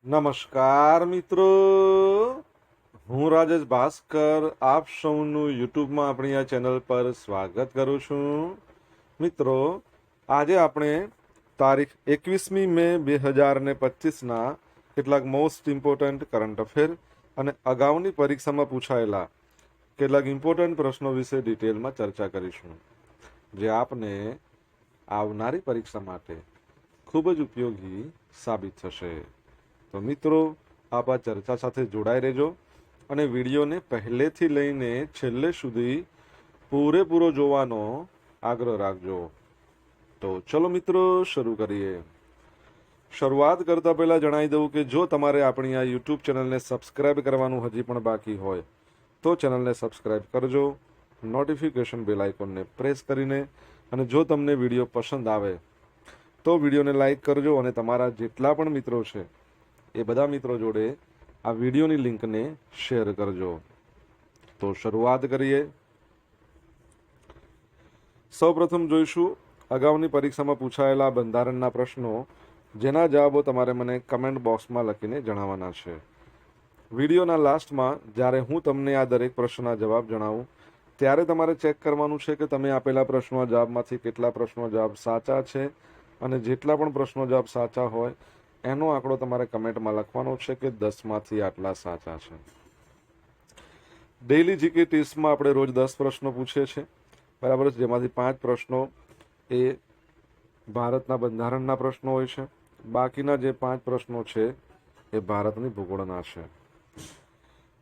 નમસ્કાર મિત્રો, હું રાજેશ ભાસ્કર આપ સૌનું યુટ્યુબમાં આપણી આ ચેનલ પર સ્વાગત કરું છું. મિત્રો, આજે આપણે તારીખ 21મી મે 2025ના કેટલાક મોસ્ટ ઇમ્પોર્ટન્ટ કરંટ અફેર અને અગાઉની પરીક્ષામાં પૂછાયેલા કેટલાક ઇમ્પોર્ટન્ટ પ્રશ્નો વિશે ડિટેલમાં ચર્ચા કરીશું, જે આપને આવનારી પરીક્ષા માટે ખૂબ જ ઉપયોગી સાબિત થશે. તો મિત્રો, આપ આ ચર્ચા સાથે જોડાઈ રહેજો અને વિડીયોને પહેલેથી લઈને છેલ્લે સુધી પૂરેપૂરો જોવાનો આગ્રહ રાખજો. તો ચલો મિત્રો, શરૂ કરીએ. શરૂઆત કરતા પહેલા જણાવી દઉં કે જો તમારે આપણી આ યુટ્યુબ ચેનલને સબસ્ક્રાઇબ કરવાનું હજી પણ બાકી હોય તો ચેનલને સબસ્ક્રાઇબ કરજો, નોટિફિકેશન બેલ આઇકોનને પ્રેસ કરીને, અને જો તમને વિડીયો પસંદ આવે તો વિડીયોને લાઈક કરજો અને તમારા જેટલા પણ મિત્રો છે એ બધા મિત્રો જોડે આ વિડીયોની લિંકને શેર કરજો. તો શરૂઆત કરીએ. સૌપ્રથમ જોઈશું અગાઉની પરીક્ષામાં પૂછાયેલા બંધારણના પ્રશ્નો, જેના જવાબો તમારે મને કમેન્ટ બોક્સમાં લખીને જણાવવાના છે. વિડીયોના લાસ્ટમાં જ્યારે હું તમને આ દરેક પ્રશ્નના જવાબ જણાવું ત્યારે તમારે ચેક કરવાનું છે કે તમે આપેલા પ્રશ્નોના જવાબમાંથી કેટલા પ્રશ્નો જવાબ સાચા છે, અને જેટલા પણ પ્રશ્નો જવાબ સાચા હોય એનો આંકડો તમારે કમેન્ટમાં લખવાનો છે કે 10માંથી આટલા સાચા છે. ડેઇલી જીકે ટેસ્ટમાં આપણે રોજ 10 પ્રશ્નો પૂછીએ છીએ, બરાબર, જેમાંથી 5 પ્રશ્નો એ ભારતના બંધારણના પ્રશ્નો હોય છે. બાકીના જે 5 પ્રશ્નો છે એ ભારતની ભૂગોળના છે.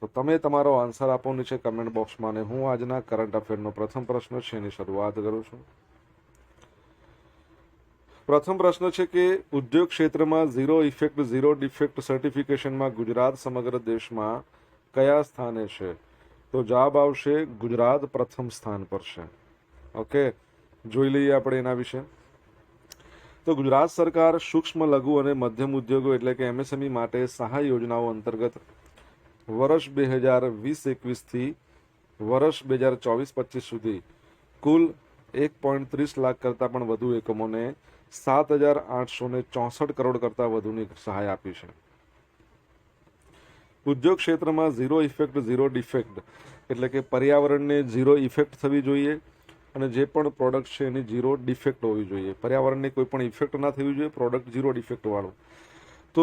તો તમે તમારો આન્સર આપો નીચે કમેન્ટ બોક્સમાં, અને હું આજના કરંટ અફેરનો પ્રથમ પ્રશ્ન છે એની શરૂઆત કરું છું. પ્રથમ પ્રશ્ન છે કે ઉદ્યોગ ક્ષેત્રમાં ઝીરો ઇફેક્ટ ઝીરો ડિફેક્ટ સર્ટિફિકેશનમાં ગુજરાત સમગ્ર દેશમાં કયા સ્થાને છે? તો જવાબ આવશે ગુજરાત પ્રથમ સ્થાન પર છે. ઓકે, જોઈ લઈએ આપણે એના વિશે. તો ગુજરાત સરકાર સૂક્ષ્મ લઘુ અને મધ્યમ ઉદ્યોગો એટલે કે એમએસએમઈ માટે સહાય યોજનાઓ અંતર્ગત વર્ષ 2020-21થી વર્ષ 2024-25 સુધી કુલ 1.30 લાખ કરતાં પણ વધુ એકમોને 7,864 કરોડ કરતાં વધુની સહાય આપી છે. ઉદ્યોગ ક્ષેત્રમાં ઝીરો ઇફેક્ટ ઝીરો ડિફેક્ટ એટલે કે પર્યાવરણને ઝીરો ઇફેક્ટ થવી જોઈએ અને જે પણ પ્રોડક્ટ છે એની ઝીરો ડિફેક્ટ હોવી જોઈએ. પર્યાવરણને કોઈ પણ ઇફેક્ટ ના થવી જોઈએ, પ્રોડક્ટ ઝીરો ડિફેક્ટ વાળું. તો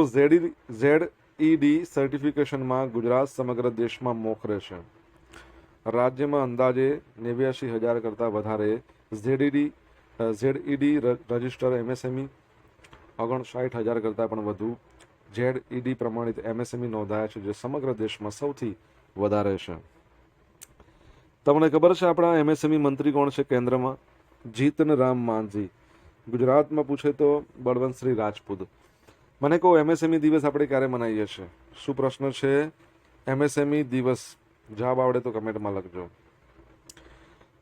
ઝેડઈડી સર્ટિફિકેશનમાં ગુજરાત સમગ્ર દેશમાં મોખરે છે. રાજ્યમાં અંદાજે 89,000 કરતાં વધારે ઝેડઈડી રજિસ્ટર એમએસએમઈ, 59,000 કરતાં પણ વધુ ઝેડઈડી પ્રમાણિત એમએસએમઈ નોંધાયા છે, જે સમગ્ર દેશમાં સૌથી વધારે છે. તમને ખબર છે આપણા એમએસએમઈ મંત્રી કોણ છે કેન્દ્રમાં? જીતન રામ માંઝી. ગુજરાતમાં પૂછે તો બળવંતશ્રી રાજપૂત. મને કહો, એમએસએમઈ દિવસ આપણે ક્યારે મનાવીએ છીએ? શું પ્રશ્ન છે? એમએસએમઈ દિવસ. જવાબ આવડે તો કમેન્ટમાં લખજો.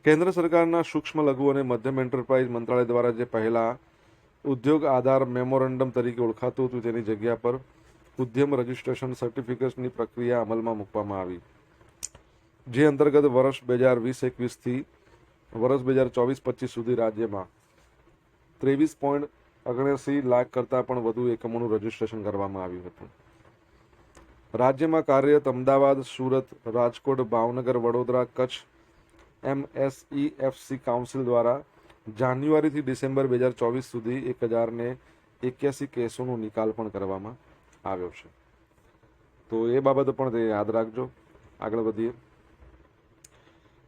કેન્દ્ર સરકારના સૂક્ષ્મ લઘુ અને મધ્યમ એન્ટરપ્રાઇઝ મંત્રાલય દ્વારા જે પહેલા ઉદ્યોગ આધાર મેમોરેન્ડમ તરીકે ઓળખાતું હતું તેની જગ્યા પર ઉદ્યમ રજિસ્ટ્રેશન સર્ટિફિકેટની પ્રક્રિયા અમલમાં મૂકવામાં આવી, જે અંતર્ગત વર્ષ 2020-21થી વર્ષ 2024-25 સુધી રાજ્યમાં 23.79 લાખ કરતાં પણ વધુ એકમોનું રજિસ્ટ્રેશન કરવામાં આવ્યું હતું. રાજ્યમાં કાર્યરત અમદાવાદ, સુરત, રાજકોટ, ભાવનગર, વડોદરા, કચ્છ એમએસઈએફસી કાઉન્સિલ દ્વારા જાન્યુઆરીથી ડિસેમ્બર 2024 સુધી 1,081 કેસોનો નિકાલ પણ કરવામાં આવ્યો છે. તો એ બાબત પણ તે યાદ રાખજો. આગળ વધીએ.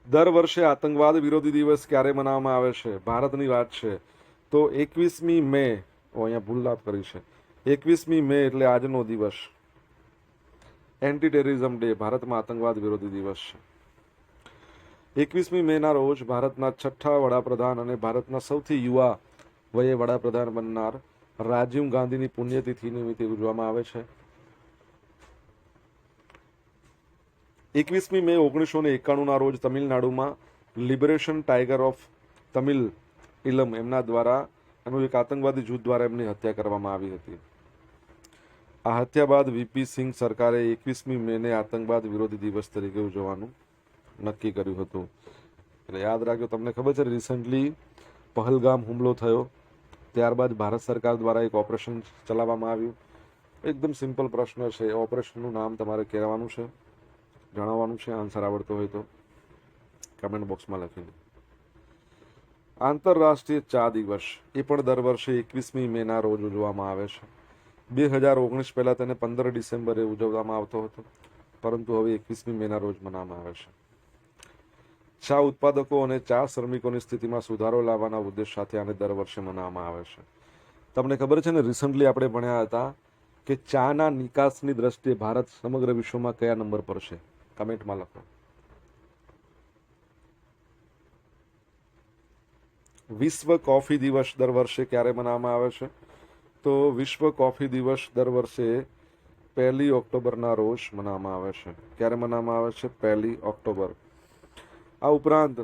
દર વર્ષે આતંકવાદ વિરોધી દિવસ ક્યારે મનાવવામાં આવે છે? ભારતની વાત છે તો 21મી મે. અહીંયા ભૂલ લાભ કરી છે. 21મી મે એટલે આજનો દિવસ, એન્ટી ટેરરિઝમ ડે, ભારતમાં આતંકવાદ વિરોધી દિવસ છે. 21મી મેના રોજ ભારતના 6થા વડાપ્રધાન અને ભારતના સૌથી યુવા વયે વડાપ્રધાન બનનાર રાજીવ ગાંધીની પુણ્યતિથિ નિમિત્તે ઉજવવામાં આવે છે. 21મી મે 1991ના રોજ તમિલનાડુમાં લિબરેશન ટાઈગર ઓફ તમિલ ઇલમ એમના દ્વારા એનું એક આતંકવાદી જૂથ દ્વારા એમની હત્યા કરવામાં આવી હતી. આ હત્યા બાદ વીપી સિંઘ સરકારે 21મી મેને આતંકવાદ વિરોધી દિવસ તરીકે ઉજવવાનું નક્કી કર્યું હતું. એટલે યાદ રાખજો. તમને ખબર છે રિસન્ટલી પહેલગામ હુમલો થયો, ત્યારબાદ ભારત સરકાર દ્વારા એક ઓપરેશન ચલાવવામાં આવ્યું, એકદમ સિમ્પલ પ્રશ્ન છે. ઓપરેશનનું નામ તમારે કહેવાનું છે, જણાવવાનું છે. આન્સર આવડતો હોય તો કમેન્ટ બોક્સમાં લખીને. આંતરરાષ્ટ્રીય ચા દિવસ એ પણ દર વર્ષે 21મી મેના રોજ ઉજવવામાં આવે છે. 2019 પહેલા તેને 15 ડિસેમ્બરે ઉજવવામાં આવતો હતો, પરંતુ હવે 21મી મેના રોજ મનાવવામાં આવે છે. ચા ઉત્પાદકો અને ચા શ્રમિકોની સ્થિતિમાં સુધારો લાવવાના ઉદ્દેશ સાથે આને દર વર્ષે મનાવવામાં આવે છે. તમને ખબર છે ને, રિસન્ટલી આપણે ભણ્યા હતા કે ચાના નિકાસની દ્રષ્ટિએ ભારત સમગ્ર વિશ્વમાં કયા નંબર પર છે? કમેન્ટમાં લખો. વિશ્વ કોફી દિવસ દર વર્ષે ક્યારે મનાવવામાં આવે છે? તો વિશ્વ કોફી દિવસ દર વર્ષે 1 ઓક્ટોબરના રોજ મનાવવામાં આવે છે. ક્યારે મનાવવામાં આવે છે? 1 ઓક્ટોબર. આ ઉપરાંત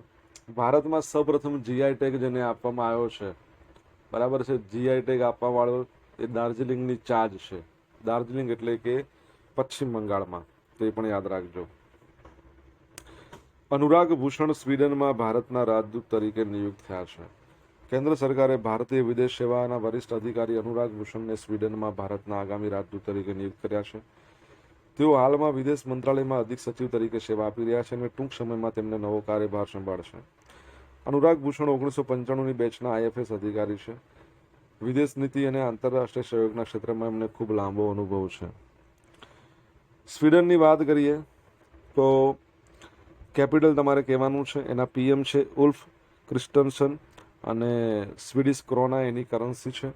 ભારતમાં સૌપ્રથમ જીઆઈ ટેગ જેને આપવામાં આવ્યો છે, બરાબર છે, જીઆઈ ટેગ આપવા વાળો એ દાર્જિલિંગની ચા જ છે. દાર્જિલિંગ એટલે કે પશ્ચિમ બંગાળમાં, તો એ પણ યાદ રાખજો. અનુરાગ ભૂષણ સ્વીડનમાં ભારતના રાજદૂત તરીકે નિયુક્ત થયા છે. કેન્દ્ર સરકારે ભારતીય વિદેશ સેવાના વરિષ્ઠ અધિકારી અનુરાગ ભૂષણને સ્વીડનમાં ભારતના આગામી રાજદૂત તરીકે નિયુક્ત કર્યા છે. તેઓ હાલમાં વિદેશ મંત્રાલયમાં અધિક સચિવ તરીકે સેવા આપી રહ્યા છે અને ટૂંક સમયમાં તેમને નવો કાર્યભાર સંભાળશે. અનુરાગ ભૂષણ 1995ની બેચના આઈએફએસ અધિકારી છે. વિદેશ નીતિ અને આંતરરાષ્ટ્રીય સહયોગના ક્ષેત્રમાં એમને ખૂબ લાંબો અનુભવ છે. સ્વીડનની વાત કરીએ તો કેપિટલ તમારે કહેવાનું છે. એના પીએમ છે ઉલ્ફ ક્રિસ્ટન્સન અને સ્વીડિશ ક્રોના એની કરન્સી છે.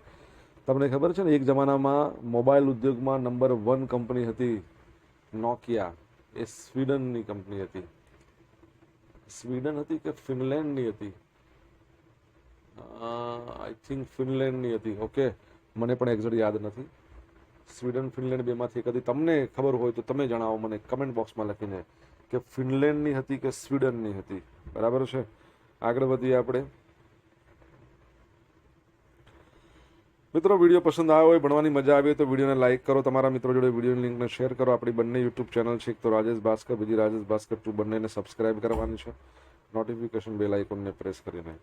તમને ખબર છે ને, એક જમાનામાં મોબાઈલ ઉદ્યોગમાં નંબર 1 કંપની હતી નોકિયા, એ સ્વીડનની કંપની હતી. સ્વીડન હતી કે ફિનલેન્ડની હતી? આઈ થિંક ફિનલેન્ડની હતી. ઓકે, મને પણ એક્ઝેક્ટ યાદ નથી. સ્વીડન ફિનલેન્ડ બેમાંથી એક હતી. તમને ખબર હોય તો તમે જણાવો મને કમેન્ટ બોક્સમાં લખીને કે ફિનલેન્ડની હતી કે સ્વીડનની હતી. બરાબર છે, આગળ વધીએ આપણે. મિત્રો, વિડીયો પસંદ આવ્યો હોય, ભણવાની મજા આવી હોય તો વિડીયોને લાઇક કરો, તમારા મિત્રો જોડે વિડીયોની લિંકને શેર કરો. આપણી બંને યુટ્યુબ ચેનલ છે, એક તો રાજેશ ભાસ્કર, બીજી રાજેશ ભાસ્કર 2, બંનેને સબસ્ક્રાઇબ કરવાની છે, નોટિફિકેશન બેલ આઇકોનને પ્રેસ કરીને.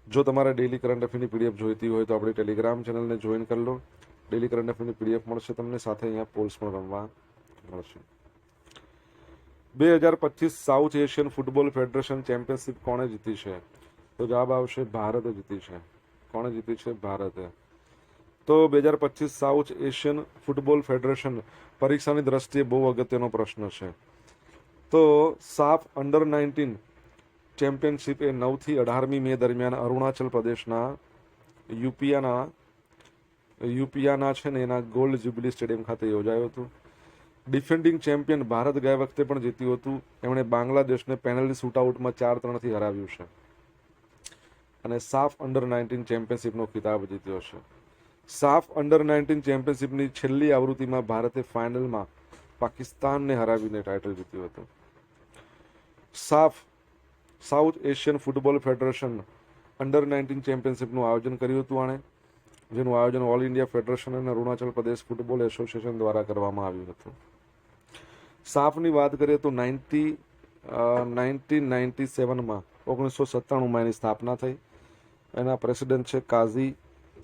જો તમારે ડેલી કરંટ અફેરની પીડીએફ જોઈતી હોય તો આપણી ટેલિગ્રામ ચેનલને જોઈન કરી લો. ડેલી કરંટ અફેરની પીડીએફ મળશે તમને, સાથે અહીંયા પોલ્સ પણ રમવા મળશે. 2025 south Asian football federation championship કોણે જીતી છે? તો જવાબ આવશે ભારતે જીતી છે. કોણે જીતી છે? ભારતે. તો 2025 સાઉથ એશિયન ફૂટબોલ ફેડરેશન પરીક્ષાની દ્રષ્ટિએ બહુ અગત્યનો પ્રશ્ન છે. તો સાફ અંડર-19 ચેમ્પિયનશિપ એ 9 થી 18મી મે દરમિયાન અરુણાચલ પ્રદેશના યુપિયાના છે ને એના ગોલ્ડ જ્યુબિલી સ્ટેડિયમ ખાતે યોજાયું હતું. ડિફેન્ડિંગ ચેમ્પિયન ભારત ગયા વખતે પણ જીત્યું હતું. એમણે બાંગ્લાદેશને પેનલ્ટી શૂટઆઉટમાં 4-3થી હરાવ્યું છે અને સાફ અંડર-19 ચેમ્પિયનશિપનો ખિતાબ જીત્યો છે. સાફ અંડર-19 ચેમ્પિયનશિપની છેલ્લી આવૃત્તિમાં ભારતે ફાઇનલમાં પાકિસ્તાનને હરાવીને ટાઇટલ જીત્યું હતું. સાઉથ એશિયન ફૂટબોલ ફેડરેશન અંડર-19 ચેમ્પિયનશિપનું આયોજન કર્યું હતું આણે, જેનું આયોજન ઓલ ઇન્ડિયા ફેડરેશન અને અરુણાચલ પ્રદેશ ફૂટબોલ એસોસિએશન દ્વારા કરવામાં આવ્યું હતું. સાફની વાત કરીએ તો 1997માં 1997માં એની સ્થાપના થઈ. એના પ્રેસિડેન્ટ છે કાઝી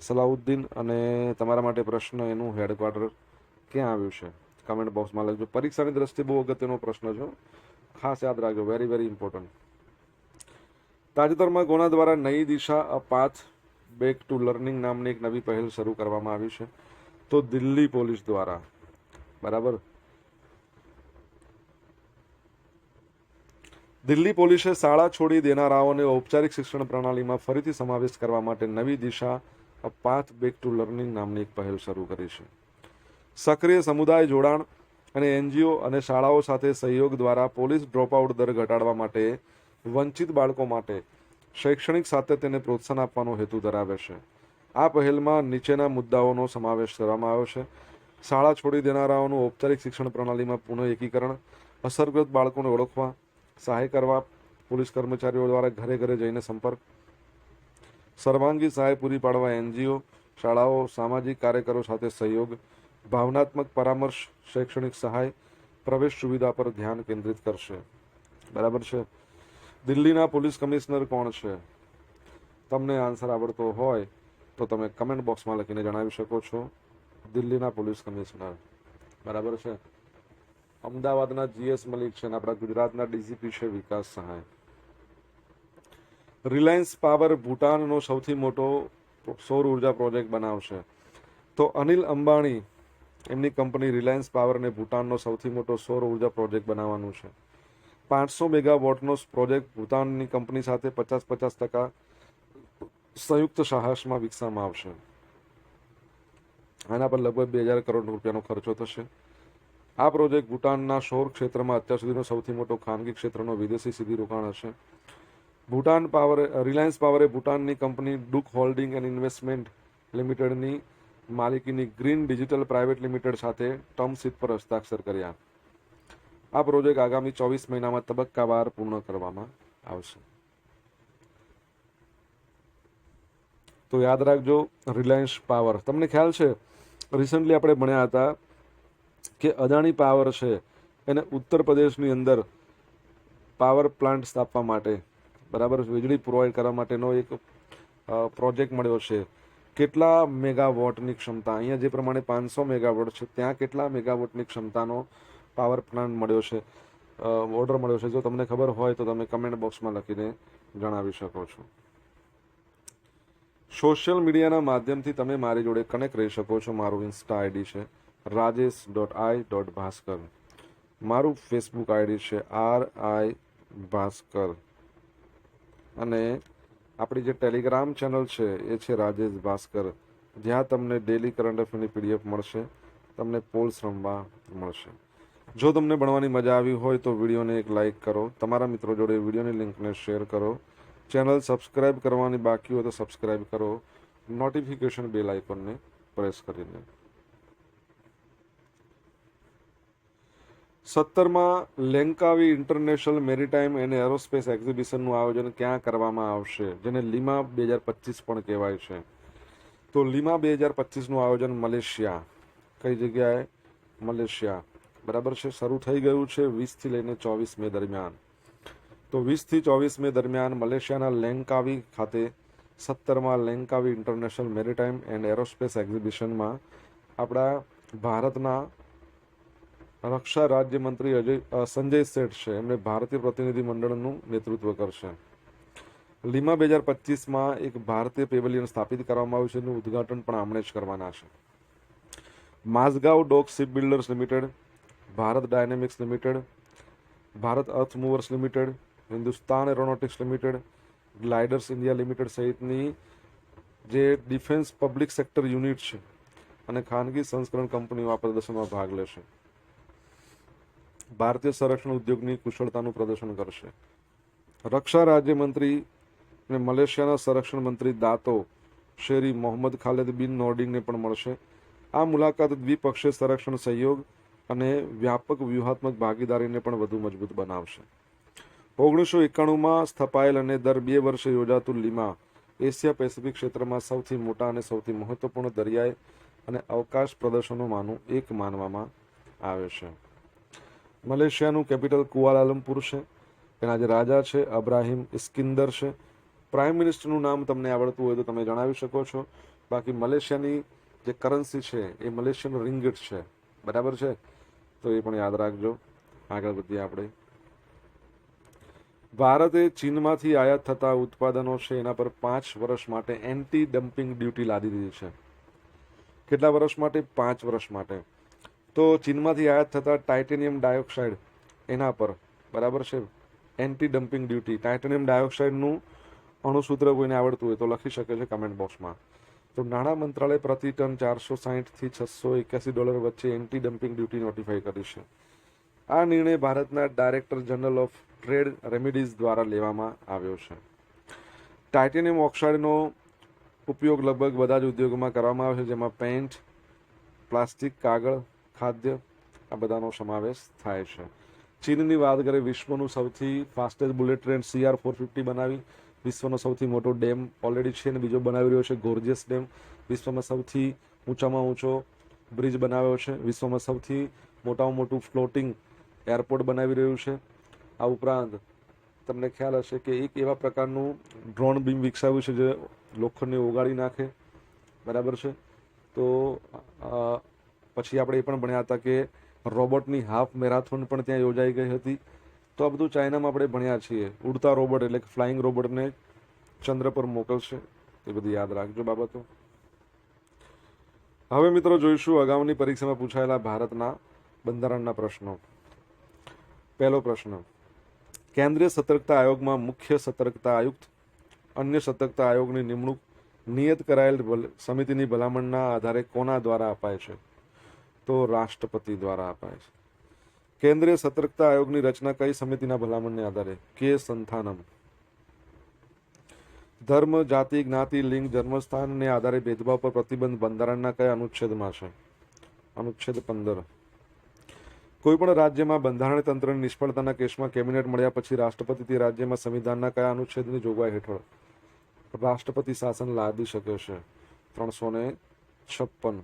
સલાઉદ્દીન. અને તમારા માટે પ્રશ્ન, એનું હેડક્વાર્ટર ક્યાં આવ્યું છે? કમેન્ટ બોક્સમાં લખજો. પરીક્ષાની દ્રષ્ટિએ બહુ અગત્યનો પ્રશ્ન છે, ખાસ યાદ રાખજો, વેરી વેરી ઇમ્પોર્ટન્ટ. તાજેતરમાં કોના દ્વારા નઈ દિશા અ પાથ બેક ટુ લર્નિંગ નામની એક નવી પહેલ શરૂ કરવામાં આવી છે? તો દિલ્હી પોલીસ દ્વારા. બરાબર. દિલ્હી પોલીસે શાળા છોડી દેનારાઓને ઔપચારિક શિક્ષણ પ્રણાલીમાં ફરીથી સમાવેશ કરવા માટે નવી દિશા અ પાથ બેક ટુ લર્નિંગ નામની એક પહેલ શરૂ કરી છે. સક્રિય સમુદાય જોડાણ અને એનજીઓ અને શાળાઓ સાથે સહયોગ દ્વારા પોલીસ ડ્રોપઆઉટ દર ઘટાડવા માટે વંચિત બાળકો માટે શૈક્ષણિક સાતત્યને પ્રોત્સાહન આપવાનો હેતુ ધરાવે છે. આ પહેલમાં નીચેના મુદ્દાઓનો સમાવેશ કરવામાં આવ્યો છે: શાળા છોડી દેનારાઓનું ઔપચારિક શિક્ષણ પ્રણાલીમાં પુનઃ એકીકરણ, અસરગ્રસ્ત બાળકોને ઓળખવા, સહાય કરવા, પોલીસ કર્મચારીઓ દ્વારા ઘરે ઘરે જઈને સંપર્ક, સર્વાંગી સહાય પૂરી પાડવા એનજીઓ, શાળાઓ, સામાજિક કાર્યકરો સાથે સહયોગ, ભાવનાત્મક પરામર્શ, શૈક્ષણિક સહાય, પ્રવેશ સુવિધા પર ધ્યાન કેન્દ્રિત કરશે. બરાબર છે. દિલ્હીના પોલીસ કમિશનર કોણ છે? તમને આન્સર આવડતો હોય તો તમે કમેન્ટ બોક્સમાં લખીને જણાવી શકો છો. દિલ્હીના પોલીસ કમિશનર, બરાબર છે. અમદાવાદના GS મલિક છે અને આપણા ગુજરાતના DCP છે વિકાસ સહાય. રિલાયન્સ પાવર ભૂટાનનો સૌથી મોટો સૌર ઉર્જા પ્રોજેક્ટ બનાવશે. તો અનિલ અંબાણી એમની કંપની રિલાયન્સ પાવરને ભૂટાનનો સૌથી મોટો સૌર ઉર્જા પ્રોજેક્ટ બનાવવાનું છે. 500 મેગાવોટનો પ્રોજેક્ટ ભૂટાનની કંપની સાથે 50% સંયુક્ત સાહસમાં વિકસાવવામાં આવશે. આના પર લગભગ 2000 કરોડ રૂપિયાનો ખર્ચો થશે. આ પ્રોજેક્ટ ભૂટાનના સૌર ક્ષેત્રમાં અત્યાર સુધીનો સૌથી મોટો ખાનગી ક્ષેત્રનો વિદેશી સીધી રોકાણ હશે. રિલાયન્સ પાવરે ભૂટાનની company Druk holding and investment લિમિટેડની માલિકીની ગ્રીન ડિજિટલ પ્રાઇવેટ લિમિટેડ સાથે ટર્મશીટ પર હસ્તાક્ષર કર્યા. આ પ્રોજેક્ટ આગામી 24 મહિનામાં તબક્કાવાર પૂર્ણ કરવામાં આવશે. તો યાદ રાખજો રિલાયન્સ પાવર. તમને ખ્યાલ છે રિસન્ટલી આપણે ભણ્યા હતા કે અદાણી પાવર છે એને ઉત્તર પ્રદેશની અંદર પાવર પ્લાન્ટ સ્થાપવા માટે, બરાબર, વીજળી પ્રોવાઈડ કરવા માટેનો એક પ્રોજેક્ટ મળ્યો છે. કેટલા મેગાવોટની ક્ષમતા, અહીંયા જે પ્રમાણે 500 મેગાવોટ છે ત્યાં કેટલા મેગાવોટની ક્ષમતાનો પાવર પ્લાન્ટ મળ્યો છે, ઓર્ડર મળ્યો છે. જો તમને ખબર હોય તો તમે કમેન્ટ બોક્સમાં લખીને જણાવી શકો છો. સોશિયલ મીડિયાના માધ્યમથી તમે મારી જોડે કનેક્ટ રહી શકો છો. મારું ઇન્સ્ટા આઈડી છે rajesh.i.bhaskar. મારું ફેસબુક આઈડી છે RI ભાસ્કર. અને આપણી જે ટેલિગ્રામ ચેનલ છે એ છે રાજેશ ભાસ્કર, જ્યાં તમને ડેલી કરંટ અફેરની PDF મળશે, તમને પોલ્સ રમવા મળશે. જો તમને ભણવાની મજા આવી હોય તો વિડીયોને એક લાઇક કરો, તમારા મિત્રો જોડે વિડીયોની લિંકને શેર કરો, ચેનલ સબસ્ક્રાઇબ કરવાની બાકી હોય તો સબસ્ક્રાઇબ કરો, નોટિફિકેશન બેલ આઇકોનને પ્રેસ કરીને. 17માં લેંકાવી ઇન્ટરનેશનલ મેરીટાઈમ એન્ડ એરોસ્પેસ એક્ઝિબિશનનું આયોજન ક્યાં કરવામાં આવશે, જેને લીમા 2025 પણ કહેવાય છે. તો લીમા 2025નું આયોજન મલેશિયા. કઈ જગ્યાએ? મલેશિયા, બરાબર છે. શરૂ થઈ ગયું છે 20થી લઈને 24 મે દરમિયાન. તો 20થી 24 મે દરમિયાન મલેશિયાના લેંકાવી ખાતે 17માં લેંકાવી ઇન્ટરનેશનલ મેરીટાઈમ એન્ડ એરોસ્પેસ એક્ઝિબિશનમાં આપણા ભારતના રક્ષા રાજ્યમંત્રી સંજય સેઠ છે, એમને ભારતીય પ્રતિનિધિ મંડળનું નેતૃત્વ કરશે. લીમા 2025માં એક ભારતીય પેવેલિયન સ્થાપિત કરવામાં આવ્યું છે, એનું ઉદ્ઘાટન પણ આમણે જ કરવાના છે. Mazagon dock ship builders limited, Bharat dynamics limited, Bharat earth movers limited, Hindustan aeronautics limited, gliders India limited સહિતની જે ડિફેન્સ પબ્લિક સેક્ટર યુનિટ છે અને ખાનગી સંસ્કરણ કંપનીઓ આ પ્રદર્શનમાં ભાગ લેશે. ભારતીય સંરક્ષણ ઉદ્યોગની કુશળતાનું પ્રદર્શન કરશે. રક્ષા રાજ્યમંત્રી અને મલેશિયાના સંરક્ષણ મંત્રી દાતો શેરી મોહમ્મદ ખાલેદ બિન નોર્ડિંગને પણ મળશે. આ મુલાકાત દ્વિપક્ષીય સંરક્ષણ સહયોગ અને વ્યાપક વ્યૂહાત્મક ભાગીદારીને પણ વધુ મજબૂત બનાવશે. 1991માં સ્થપાયેલ અને દર 2 વર્ષે યોજાતું લીમા એશિયા પેસિફિક ક્ષેત્રમાં સૌથી મોટા અને સૌથી મહત્વપૂર્ણ દરિયાઈ અને અવકાશ પ્રદર્શનોમાંનું એક માનવામાં આવે છે. મલેશિયાનું કેપિટલ કુઆલાલંપુર છે. એના જે રાજા છે અબ્રાહિમ ઇસ્કિન્દર છે. પ્રાઇમ મિનિસ્ટરનું નામ તમને આવડતું હોય તો તમે જણાવી શકો છો. બાકી મલેશિયાની જે કરન્સી છે એ મલેશિયન રિંગિટ છે, બરાબર છે. તો એ પણ યાદ રાખજો. આગળ વધીએ આપણે. ભારતે ચીનમાંથી આયાત થતા ઉત્પાદનો છે એના પર 5 વર્ષ માટે એન્ટી ડમ્પિંગ ડ્યુટી લાદી દીધી છે. કેટલા વર્ષ માટે? 5 વર્ષ માટે. તો ચીનમાંથી આયાત થતા ટાઇટેનિયમ ડાયોક્સાઇડ એના પર, બરાબર છે, એન્ટી ડમ્પિંગ ડ્યુટી. ટાઇટેનિયમ ડાયોક્સાઇડનું અણુસૂત્ર કોઈને આવડતું હોય તો લખી શકે છે કમેન્ટ બોક્સમાં. તો નાણાં મંત્રાલય પ્રતિ ટન $460 થી $681 વચ્ચે એન્ટી ડમ્પિંગ ડ્યુટી નોટિફાઈ કરી છે. આ નિર્ણય ભારતના ડાયરેક્ટર જનરલ ઓફ ટ્રેડ રેમિડીઝ દ્વારા લેવામાં આવ્યો છે. ટાઇટેનિયમ ઓક્સાઇડનો ઉપયોગ લગભગ બધા જ ઉદ્યોગોમાં કરવામાં આવે છે, જેમાં પેન્ટ, પ્લાસ્ટિક, કાગળ, ખાદ્ય, આ બધાનો સમાવેશ થાય છે. ચીનની વાત કરીએ, વિશ્વનું સૌથી ફાસ્ટેસ્ટ બુલેટ ટ્રેન CR450 બનાવી. વિશ્વનો સૌથી મોટો ડેમ ઓલરેડી છે અને બીજો બનાવી રહ્યો છે, ગોર્જિયસ ડેમ. વિશ્વમાં સૌથી ઊંચામાં ઊંચો બ્રિજ બનાવ્યો છે. વિશ્વમાં સૌથી મોટામાં મોટું ફ્લોટિંગ એરપોર્ટ બનાવી રહ્યું છે. આ ઉપરાંત તમને ખ્યાલ હશે કે એક એવા પ્રકારનું ડ્રોન બીમ વિકસાવ્યું છે જે લોખંડને ઓગાળી નાખે, બરાબર છે. તો પછી આપણે એ પણ ભણ્યા હતા કે રોબોટની હાફ મેરાથોન પણ ત્યાં યોજાઈ ગઈ હતી. તો આ બધું ચાઇનામાં આપણે ભણ્યા છીએ. ઉડતા રોબોટ એટલે કે ફ્લાઇંગ રોબોટને ચંદ્ર પર મોકલશે. એ બધી યાદ રાખજો બાબતો. હવે મિત્રો જોઈશું અગાઉની પરીક્ષામાં પૂછાયેલા ભારતના બંધારણના પ્રશ્નો. પહેલો પ્રશ્ન, કેન્દ્રીય સતર્કતા આયોગમાં મુખ્ય સતર્કતા આયુક્ત, અન્ય સતર્કતા આયોગની નિમણૂક નિયત કરાયેલ સમિતિની ભલામણના આધારે કોના દ્વારા અપાય છે? તો રાષ્ટ્રપતિ દ્વારા અપાય છે. કેન્દ્રીય સતર્કતા આયોગની રચના કઈ સમિતિના ભલામણને આધારે? કે સંથાનમ. ધર્મ, જાતિ, જ્ઞાતિ, લિંગ, જન્મસ્થાનને આધારે ભેદભાવ પર પ્રતિબંધ બંધારણના કયા અનુચ્છેદમાં છે? અનુચ્છેદ 15. કોઈપણ રાજ્યમાં બંધારણ તંત્રની નિષ્ફળતાના કેસમાં કેબિનેટ મળ્યા પછી રાષ્ટ્રપતિ તે રાજ્યમાં સંવિધાનના કયા અનુચ્છેદની જોગવાઈ હેઠળ રાષ્ટ્રપતિ શાસન લાદી શકે છે? 356.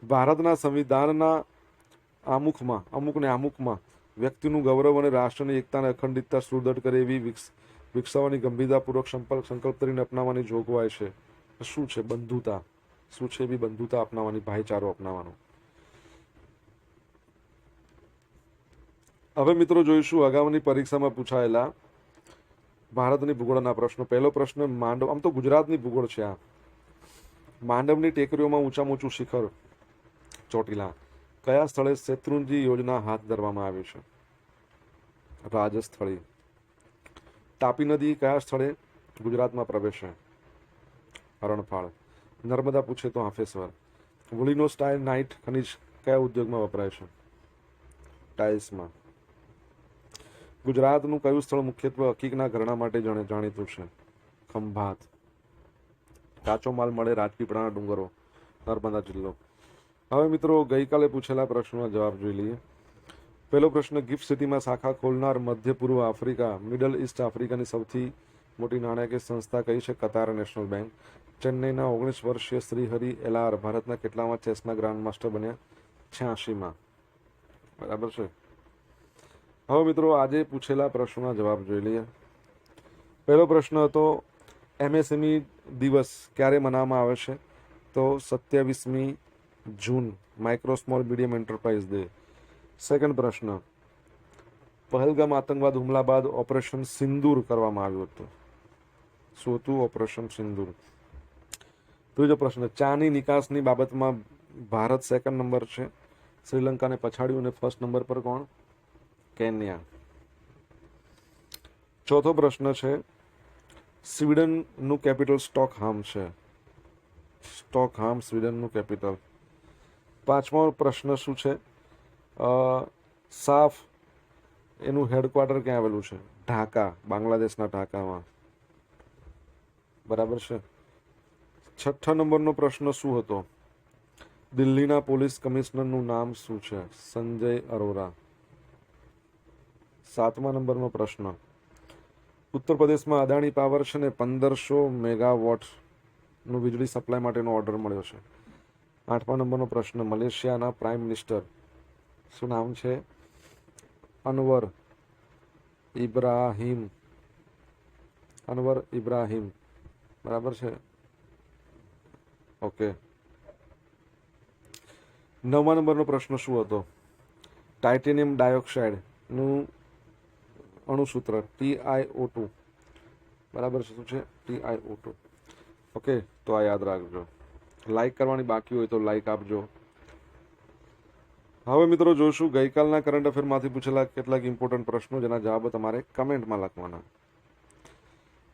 ભારતના સંવિધાનના આમુખમાં વ્યક્તિનું ગૌરવ અને રાષ્ટ્રની એકતા અને અખંડિતતા સુદૃઢ કરે એવી વિકસાવવાની ગંભીરતાપૂર્વક સંકલ્પ કરીને અપનાવવાની જોગવાઈ છે. શું છે? બંધુતા. શું છે? એવી બંધુતા અપનાવવાની, ભાઈચારો અપનાવવાનો. હવે મિત્રો જોઈશું અગાઉની પરીક્ષામાં પૂછાયેલા ભારતની ભૂગોળના પ્રશ્નો. પહેલો પ્રશ્ન, માંડવ. આમ તો ગુજરાતની ભૂગોળ છે આ. માંડવની ટેકરીઓમાં ઊંચામાં ઊંચું શિખર ચોટીલા કયા સ્થળે શેત્રુંજી યોજના હાથ ધરવામાં આવી છે? રાજસ્થળી. તાપી નદી કયા સ્થળે ગુજરાતમાં પ્રવેશે? હરણફાળ. નર્મદા પૂછે તો હાંફેશ્વર. વુલિનો સ્ટાઇલ નાઇટ ખનિજ કયા ઉદ્યોગમાં વપરાય છે? ટાઇલ્સમાં. ગુજરાતનું કયું સ્થળ મુખ્યત્વે હકીકના ઘરણા માટે જાણીતું છે? ખંભાત. કાચો માલ મળે રાજપીપળાના ડુંગરો, નર્મદા જિલ્લો. હવે મિત્રો ગઈકાલે પૂછેલા પ્રશ્નોના જવાબ જોઈ લઈએ. પહેલો પ્રશ્ન, ગિફ્ટ સિટીમાં શાખા ખોલનાર મધ્ય પૂર્વ આફ્રિકા, મિડલ ઈસ્ટ આફ્રિકાની સૌથી મોટી નાણાકીય સંસ્થા કઈ છે? કતાર નેશનલ બેંક. ચેન્નઈના 19 વર્ષીય શ્રીહરિ એલાર ભારતના કેટલામાં ચેસના ગ્રાન્ડ માસ્ટર બન્યા? 86માં. બરાબર છે. હવે મિત્રો આજે પૂછેલા પ્રશ્નોના જવાબ જોઈ લઈએ. પહેલો પ્રશ્ન હતો MSME દિવસ ક્યારે મનાવવામાં આવે છે? તો 27મી June, micro small medium enterprise day. Second પ્રશ્ન, પહલગામ આતંકવાદ હુમલા બાદ ઓપરેશન સિંદૂર કરવામાં આવ્યું હતું. શું હતું ઓપરેશન સિંદૂર? ત્રીજો પ્રશ્ન, ચાની નિકાસની બાબતમાં ભારત સેકન્ડ નંબર છે, શ્રીલંકાને પછાડ્યું, અને ફર્સ્ટ નંબર પર કોણ? કેન્યા. ચોથો પ્રશ્ન છે, સ્વીડનનું કેપિટલ સ્ટોકહામ છે. સ્ટોકહામ સ્વીડનનું કેપિટલ. પાંચમો પ્રશ્ન શું છે? સાફ એનું હેડક્વાર્ટર ક્યાં આવેલું છે? ઢાકા, બાંગ્લાદેશના ઢાકામાં. બરાબર છે. છઠ્ઠા નંબરનો પ્રશ્ન શું હતો? દિલ્હીના પોલીસ કમિશનરનું નામ શું છે? સંજય અરોરા. સાતમા નંબરનો પ્રશ્ન, ઉત્તર પ્રદેશમાં અદાણી પાવર છે ને 1500 મેગાવોટનું વીજળી સપ્લાય માટેનો ઓર્ડર મળ્યો છે. આઠમા નંબરનો પ્રશ્ન, મલેશિયાના પ્રાઇમ મિનિસ્ટર શું નામ છે? અનવર ઇબ્રાહીમ. બરાબર છે. ઓકે. નવમા નંબરનો પ્રશ્ન શું હતો? ટાઇટેનિયમ ડાયોક્સાઇડનું અણુસૂત્ર TiO2. બરાબર છે. શું છે? TiO2. ઓકે, તો આ યાદ રાખજો. લાઈક કરવાની બાકી હોય તો લાઈક આપજો. હવે મિત્રો જોશું ગઈકાલના કરંટ અફેરમાંથી પૂછેલા કેટલાક ઇમ્પોર્ટન્ટ પ્રશ્નો, જેના જવાબ તમારે કમેન્ટમાં લખવાના.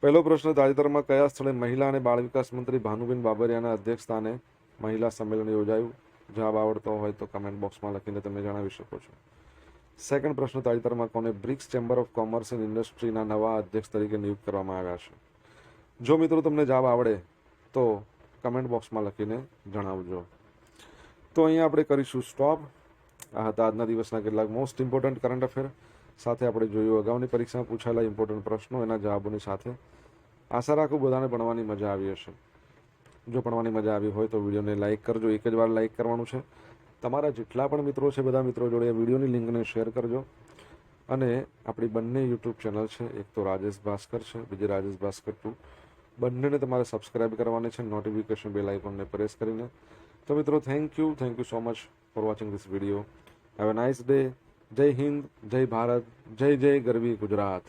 પહેલો પ્રશ્ન, તાજેતરમાં કયા સ્થળે મહિલા અને બાળ વિકાસ મંત્રી ભાનુબેન બાબરિયાના અધ્યક્ષસ્થાને મહિલા સંમેલન યોજાયું? જવાબ આવડતો હોય તો કમેન્ટ બોક્સમાં લખીને તમે જણાવી શકો છો. સેકન્ડ પ્રશ્ન, તાજેતરમાં કોને BRICS chamber of commerce and ઇન્ડસ્ટ્રીના નવા અધ્યક્ષ તરીકે નિયુક્ત કરવામાં આવ્યા છે? જો મિત્રો તમને જવાબ આવડે તો કમેન્ટ બોક્સમાં લખીને જણાવજો. તો અહીંયા આપણે કરીશું સ્ટોપ. આ હતા આજના દિવસના કેટલાક મોસ્ટ ઇમ્પોર્ટન્ટ કરંટ અફેર. સાથે આપણે જોયું અગાઉની પરીક્ષામાં પૂછાયેલા ઇમ્પોર્ટન્ટ પ્રશ્નો, એના જવાબોની સાથે. આશા રાખું બધાને ભણવાની મજા આવી હશે. જો ભણવાની મજા આવી હોય તો વિડીયોને લાઇક કરજો. એક જ વાર લાઇક કરવાનું છે. તમારા જેટલા પણ મિત્રો છે બધા મિત્રો જોડે વિડીયોની લિંકને શેર કરજો. અને આપણી બંને યુટ્યુબ ચેનલ છે, એક તો રાજેશ ભાસ્કર છે, બીજી રાજેશ ભાસ્કર 2. બંનેને તમારે સબસ્ક્રાઇબ કરવાની છે, નોટિફિકેશન બેલ આઇકોનને પ્રેસ કરીને. તો મિત્રો, thank you so much for watching this video. Have a nice day. જય હિન્દ, જય ભારત, જય જય ગરવી ગુજરાત.